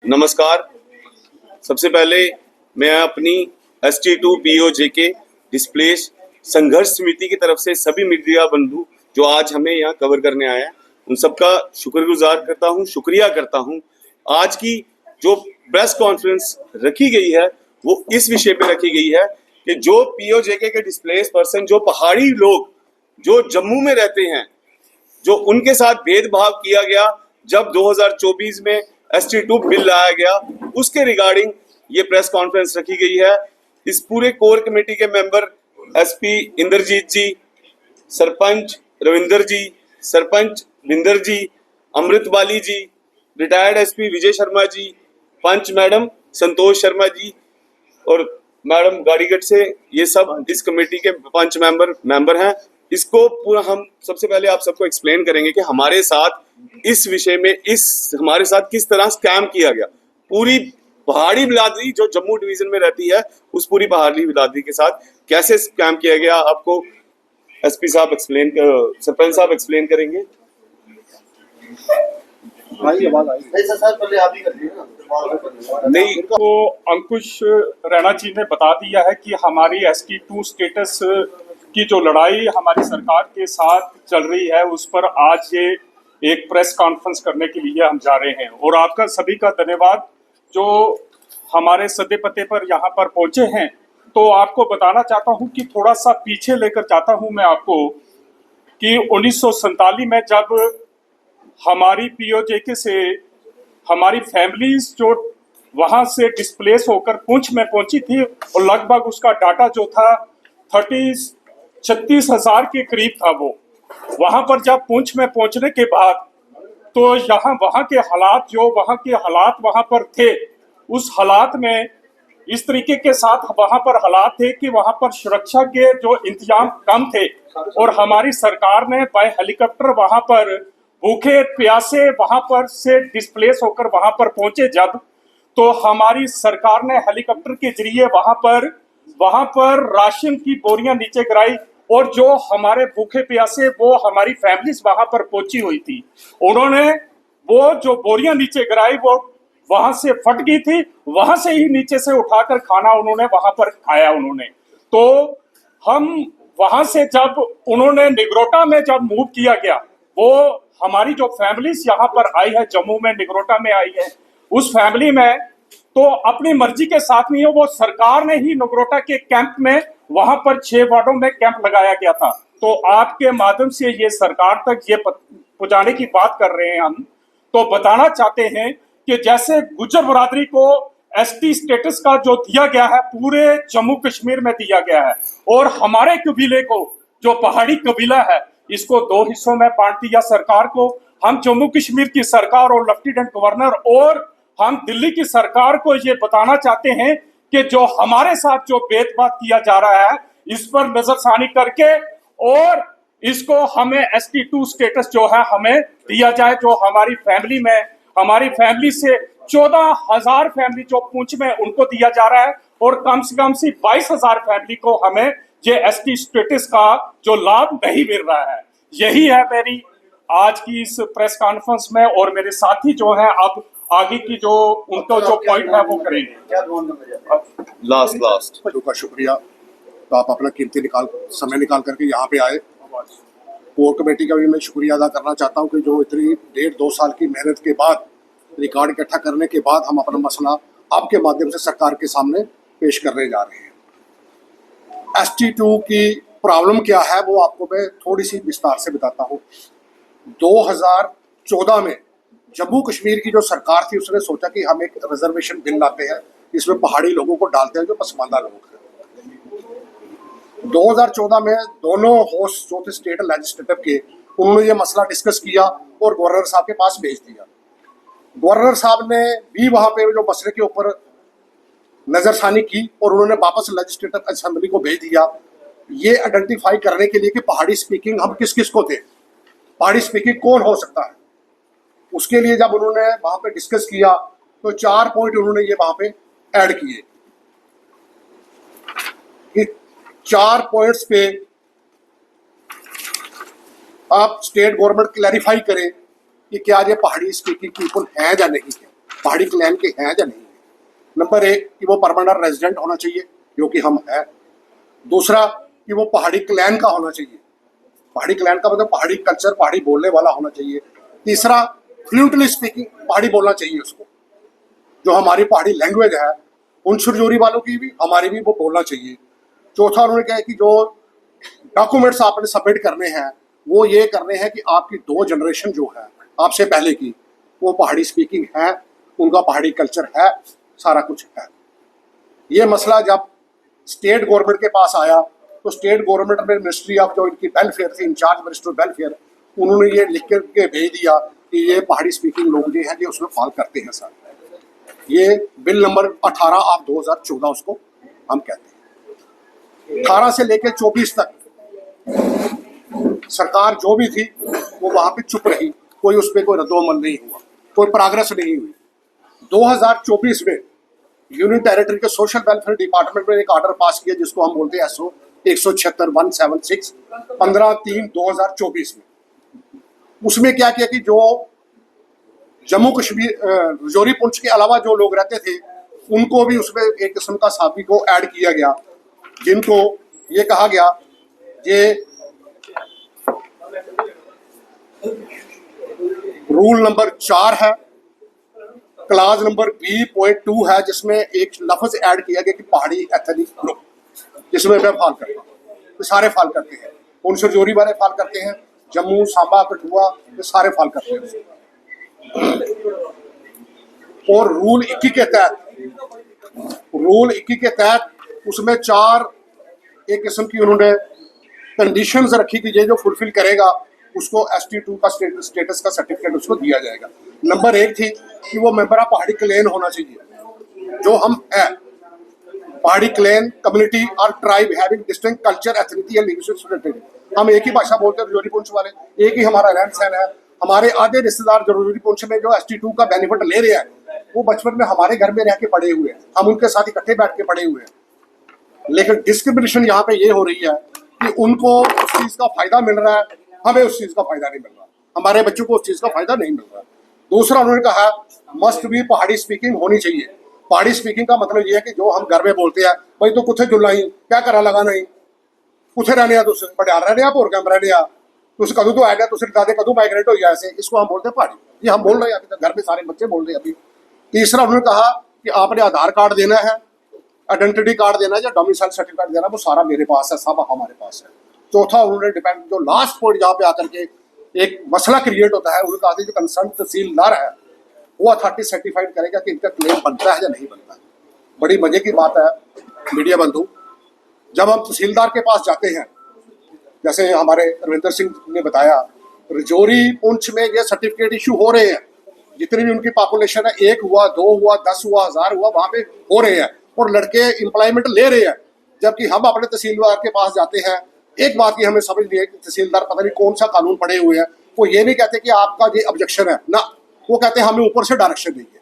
नमस्कार। सबसे पहले मैं अपनी ST2 POJK डिस्प्लेस संघर्ष समिति की तरफ से सभी मीडिया बंधु जो आज हमें यहाँ कवर करने आए हैं उन सबका शुक्रगुजार करता हूँ, शुक्रिया करता हूँ। आज की जो प्रेस कॉन्फ्रेंस रखी गई है वो इस विषय पे रखी गई है कि जो POJK के डिस्प्लेस पर्सन, जो पहाड़ी लोग जो जम्मू में रहते हैं, जो उनके साथ भेदभाव किया गया जब 2024 में ST2 बिल लाया गया, उसके रिगार्डिंग ये प्रेस कॉन्फ्रेंस रखी गई है। इस पूरे कोर कमेटी के मेंबर SP इंद्रजीत जी, सरपंच रविंदर जी, सरपंच विंदर जी, अमृत बाली जी, रिटायर्ड SP विजय शर्मा जी, पंच मैडम संतोष शर्मा जी और मैडम गाड़ीगढ़ से, ये सब इस कमेटी के पंच मेंबर हैं। इसको पूरा हम सबसे पहले आप सबको एक्सप्लेन करेंगे कि हमारे साथ इस विषय में हमारे साथ किस तरह स्कैम किया गया। पूरी पहाड़ी बिरादरी जो जम्मू डिवीजन में रहती है उस पूरी पहाड़ी बिरादरी के साथ कैसे स्कैम किया गया आपको SP साहब सरपंच साहब एक्सप्लेन करेंगे। नहीं तो अंकुश राणा जी ने बता दिया है कि हमारी ST2 स्टेटस की जो लड़ाई हमारी सरकार के साथ चल रही है उस पर आज ये एक प्रेस कॉन्फ्रेंस करने के लिए हम जा रहे हैं और आपका सभी का धन्यवाद जो हमारे सदे पते पर यहाँ पर पहुंचे हैं। तो आपको बताना चाहता हूँ कि थोड़ा सा पीछे लेकर जाता हूँ मैं आपको कि 1947 में जब हमारी POJK से हमारी फैमिलीज जो वहां से डिस्प्लेस होकर पुंछ में पहुंची थी और लगभग उसका डाटा जो था 36,000 के करीब था। वो वहां पर जब पुंछ में पहुंचने के बाद तो वहां के हालात वहां पर थे, उस हालात में इस तरीके के साथ वहां पर हालात थे कि वहां पर सुरक्षा के जो इंतजाम कम थे और हमारी सरकार ने बाय हेलीकॉप्टर वहां पर भूखे प्यासे वहां पर से डिस्प्लेस होकर वहां पर पहुंचे जब, तो हमारी सरकार ने हेलीकॉप्टर के जरिए वहां पर राशन की बोरियां नीचे गिराई और जो हमारे भूखे प्यासे वो हमारी फैमिलीज वहां पर पहुंची हुई थी, उन्होंने वो जो बोरियां नीचे गिराई वो वहां से फट गई थी, वहां से ही नीचे से उठाकर खाना उन्होंने वहां पर खाया उन्होंने। तो हम वहां से जब उन्होंने निगरोटा में जब मूव किया गया, वो हमारी जो फैमिलीज यहाँ पर आई है जम्मू में निगरोटा में आई है, उस फैमिली में तो अपनी मर्जी के साथ नहीं है, वो सरकार ने ही निगरोटा के कैंप में वहां पर 6 वार्डों में कैंप लगाया गया था। तो आपके माध्यम से ये सरकार तक ये पहुंचाने की बात कर रहे हैं हम, तो बताना चाहते हैं कि जैसे गुज्जर बरादरी को ST स्टेटस का जो दिया गया है पूरे जम्मू कश्मीर में दिया गया है और हमारे कबीले को जो पहाड़ी कबीला है इसको 2 हिस्सों में बांट दिया सरकार को। हम जम्मू कश्मीर की सरकार और लेफ्टिनेंट गवर्नर और हम दिल्ली की सरकार को ये बताना चाहते हैं कि जो हमारे साथ जो भेदभाव किया जा रहा है इस पर नजरसानी करके और इसको हमें ST2 स्टेटस जो है हमें दिया जाए। जो हमारी फैमिली से 14,000 फैमिली जो पुंछ में उनको दिया जा रहा है और कम से कम 22,000 फैमिली को हमें ये ST स्टेटस का जो लाभ नहीं मिल रहा है। यही है मेरी आज की इस प्रेस कॉन्फ्रेंस में और मेरे साथी जो हैं अब आगे की जो उनको जो पॉइंट है वो करेंगे। लास्ट का शुक्रिया। तो आप अपना कीमती समय निकाल करके यहाँ पे आए। कोर कमेटी का भी मैं शुक्रिया अदा करना चाहता हूँ कि जो इतनी 1.5-2 साल की मेहनत के बाद रिकॉर्ड इकट्ठा करने के बाद हम अपना मसला आपके माध्यम से सरकार के सामने पेश करने जा रहे हैं। ST2 की प्रॉब्लम क्या है वो आपको मैं थोड़ी सी विस्तार से बताता हूँ। 2014 में जम्मू कश्मीर की जो सरकार थी उसने सोचा कि हम एक रिजर्वेशन बिल लाते हैं, इसमें पहाड़ी लोगों को डालते हैं जो पसमानदा लोग हैं। 2014 में दोनों होस्ट जो थे स्टेट लेजिस्लेटिव के, उन्होंने ये मसला डिस्कस किया और गवर्नर साहब के पास भेज दिया। गवर्नर साहब ने भी वहाँ पे जो मसले के ऊपर नजरसानी की और उन्होंने वापस लेजिस्लेटिव असेंबली को भेज दिया ये आइडेंटिफाई करने के लिए कि पहाड़ी स्पीकिंग हम किस किस को थे, पहाड़ी स्पीकिंग कौन हो सकता है। उसके लिए जब उन्होंने वहां पे डिस्कस किया तो 4 पॉइंट उन्होंने ये वहां पे ऐड किए। 4 पॉइंट्स पे आप स्टेट गवर्नमेंट क्लैरिफाई करें कि क्या ये पहाड़ी स्पीकिंग पीपल है या नहीं है। पहाड़ी क्लैन के हैं या नहीं। नंबर एक कि वो परमानेंट रेजिडेंट होना चाहिए, जो कि हम हैं। दूसरा कि वो पहाड़ी क्लैन का होना चाहिए, पहाड़ी क्लैन का मतलब पहाड़ी कल्चर, पहाड़ी बोलने वाला होना चाहिए। तीसरा, फ्लुएंटली स्पीकिंग पहाड़ी बोलना चाहिए उसको, जो हमारी पहाड़ी लैंग्वेज है उन सुरजोरी वालों की भी हमारी भी वो बोलना चाहिए। चौथा उन्होंने कहा कि जो डॉक्यूमेंट्स आपने सबमिट करने हैं वो ये करने हैं कि आपकी 2 जनरेशन जो है आपसे पहले की वो पहाड़ी स्पीकिंग है, उनका पहाड़ी कल्चर है, सारा कुछ है। ये मसला जब स्टेट गवर्नमेंट के पास आया तो स्टेट गवर्नमेंट में मिनिस्ट्री ऑफ जो इनकी वेलफेयर थी, इंचार्ज मिनिस्टर वेलफेयर, उन्होंने ये लिख के भेज दिया कि ये पहाड़ी स्पीकिंग लोग जो हैं कि उसमें फॉल करते हैं सर। ये बिल नंबर 18 ऑफ 2014 उसको हम कहते हैं। 18 से लेकर 24 तक सरकार जो भी थी वो वहां पे चुप रही, कोई उस पर कोई रद्दोअमल नहीं हुआ, कोई प्रोग्रेस नहीं हुई। 2024 में यूनियन टेरिटरी के सोशल वेलफेयर डिपार्टमेंट में एक ऑर्डर पास किया जिसको हम बोलते हैं SO 176-176 15/3/2024 में। उसमें क्या किया कि जो जम्मू कश्मीर, रजौरी, पुंछ के अलावा जो लोग रहते थे उनको भी उसमें एक किस्म का साथी को ऐड किया गया, जिनको ये कहा गया ये रूल नंबर 4 है, क्लास नंबर B.2 है, जिसमें एक लफ्ज ऐड किया गया कि पहाड़ी एथनिक ग्रुप, जिसमें मैं फॉल करता हूँ, तो सारे फॉल करते हैं, उन सुरजोरी वाले फॉल करते हैं, जम्मू, सांबा, कठुआ, ये सारे फॉल करते हैं। और रूल 21 के तहत उसमें 4 एक किस्म की उन्होंने कंडीशंस रखी कि ये जो फुलफिल करेगा उसको ST2 का स्टेटस का सर्टिफिकेट उसको दिया जाएगा। नंबर 1 थी कि वो मेंबर ऑफ पहाड़ी क्लैन होना चाहिए, जो हम हैं। पहाड़ी क्लैन कम्युनिटी और tribe having distinct culture, ethnicity and linguistic identity. हम एक ही भाषा बोलते हैं, रजौरी पुंछ वाले, एक ही हमारा रहन सहन है। हमारे आधे रिश्तेदार रजौरी पुंछ में जो ST2 का बेनिफिट ले रहे हैं वो बचपन में हमारे घर में रह के पड़े हुए हैं, हम उनके साथ इकट्ठे बैठ के पड़े हुए हैं। लेकिन डिस्क्रिमिनेशन यहाँ पे ये हो रही है कि उनको उस चीज का फायदा मिल रहा है, हमें उस चीज का फायदा नहीं मिल रहा, हमारे बच्चों को उस चीज का फायदा नहीं मिल रहा। दूसरा उन्होंने कहा मस्ट भी पहाड़ी स्पीकिंग होनी चाहिए। पहाड़ी स्पीकिंग का मतलब ये है कि जो हम घर में बोलते हैं, भाई तो कुछ जुलाई क्या करा लगा नहीं, कुछ रहने आ, तुस पटियाला रहने आ, भोर कैंप रहने आ, तुस कदू तो आएगा, तुस दादे कदू माइग्रेट हो गया, ऐसे इसको हम बोलते हैं पहाड़ी। ये हम बोल रहे हैं, अभी तक घर में सारे बच्चे बोल रहे हैं अभी। तीसरा उन्होंने कहा कि आपने आधार कार्ड देना है, आइडेंटिटी कार्ड देना है या डोमिसाइल सर्टिफिकेट देना, वो सारा मेरे पास है, सब हमारे पास है। चौथा उन्होंने डिपेंड, जो लास्ट पॉइंट जहाँ पे आकर के एक मसला क्रिएट होता है, उन्होंने कहा था जो कंसर्न तहसीलदार है वो अथॉरिटी सर्टिफाइड करेगा कि इनका क्लेम बनता है या नहीं बनता है। बड़ी मजे की बात है मीडिया बंधु, जब हम तहसीलदार के पास जाते हैं, जैसे हमारे रविंदर सिंह ने बताया, रजौरी पुंछ में ये सर्टिफिकेट इशू हो रहे हैं, जितनी भी उनकी पॉपुलेशन है, 1 हुआ, 2 हुआ, 10 हुआ, 1000 हुआ, वहां पे हो रहे हैं और लड़के एम्प्लॉयमेंट ले रहे हैं। जबकि हम अपने तहसीलदार के पास जाते हैं, एक बात की हमें समझ नहीं है कि तहसीलदार पता नहीं कौन सा कानून पढ़े हुए हैं, वो ये नहीं कहते कि आपका ये ऑब्जेक्शन है ना, वो कहते हैं हमें ऊपर से डायरेक्शन नहीं है।